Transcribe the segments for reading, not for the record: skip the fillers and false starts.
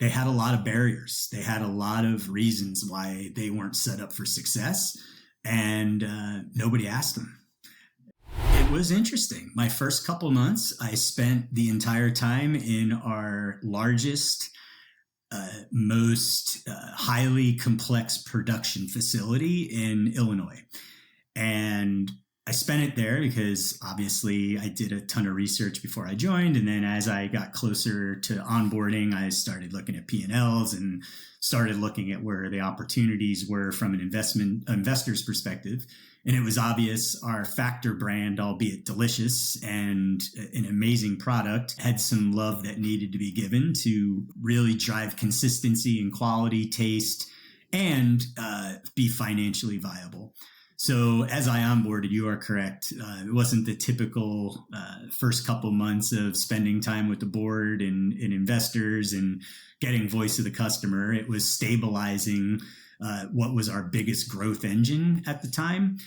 they had a lot of barriers. They had a lot of reasons why they weren't set up for success, and nobody asked them. It was interesting. My first couple months, I spent the entire time in our largest, most highly complex production facility in Illinois. And I spent it there because obviously I did a ton of research before I joined. And then as I got closer to onboarding, I started looking at P&Ls and started looking at where the opportunities were from an investor's perspective. And it was obvious our Factor brand, albeit delicious and an amazing product, had some love that needed to be given to really drive consistency and quality, taste, and be financially viable. So as I onboarded, you are correct. It wasn't the typical first couple months of spending time with the board and investors and getting voice of the customer. It was stabilizing what was our biggest growth engine at the time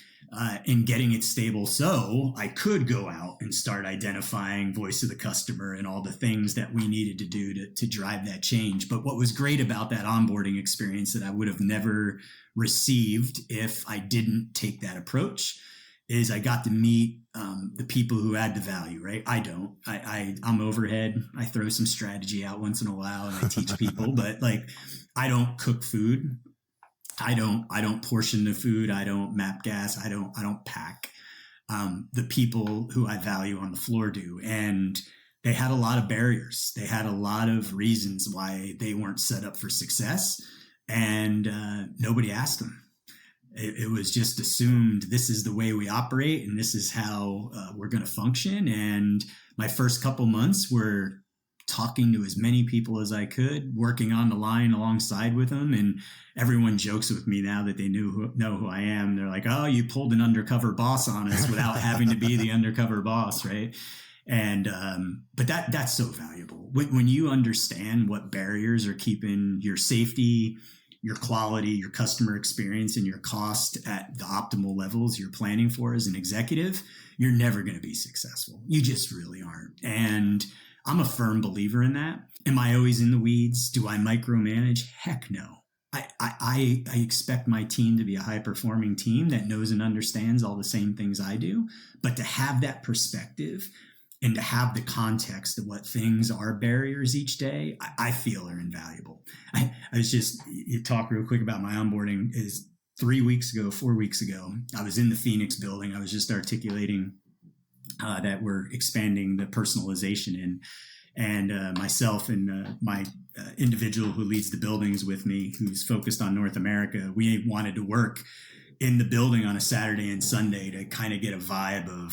and getting it stable so I could go out and start identifying voice of the customer and all the things that we needed to do to drive that change. But what was great about that onboarding experience that I would have never received if I didn't take that approach is I got to meet the people who add the value, right? I don't. I'm overhead. I throw some strategy out once in a while and I teach people, but like I don't cook food. I don't portion the food. I don't map gas. I don't pack. The people who I value on the floor do. And they had a lot of barriers. They had a lot of reasons why they weren't set up for success. And nobody asked them. It was just assumed this is the way we operate and this is how we're going to function. And my first couple months were talking to as many people as I could, working on the line alongside with them. And everyone jokes with me now that they know who I am. They're like, oh, you pulled an undercover boss on us without having to be the undercover boss, right? And but that's so valuable. When you understand what barriers are keeping your safety, your quality, your customer experience, and your cost at the optimal levels you're planning for as an executive, you're never going to be successful. You just really aren't. And I'm a firm believer in that. Am I always in the weeds? Do I micromanage? Heck no. I expect my team to be a high performing team that knows and understands all the same things I do. But to have that perspective and to have the context of what things are barriers each day, I feel are invaluable. You talk real quick about my onboarding is 4 weeks ago, I was in the Phoenix building. I was just articulating that we're expanding the personalization in. And myself and my individual who leads the buildings with me, who's focused on North America, we wanted to work in the building on a Saturday and Sunday to kind of get a vibe of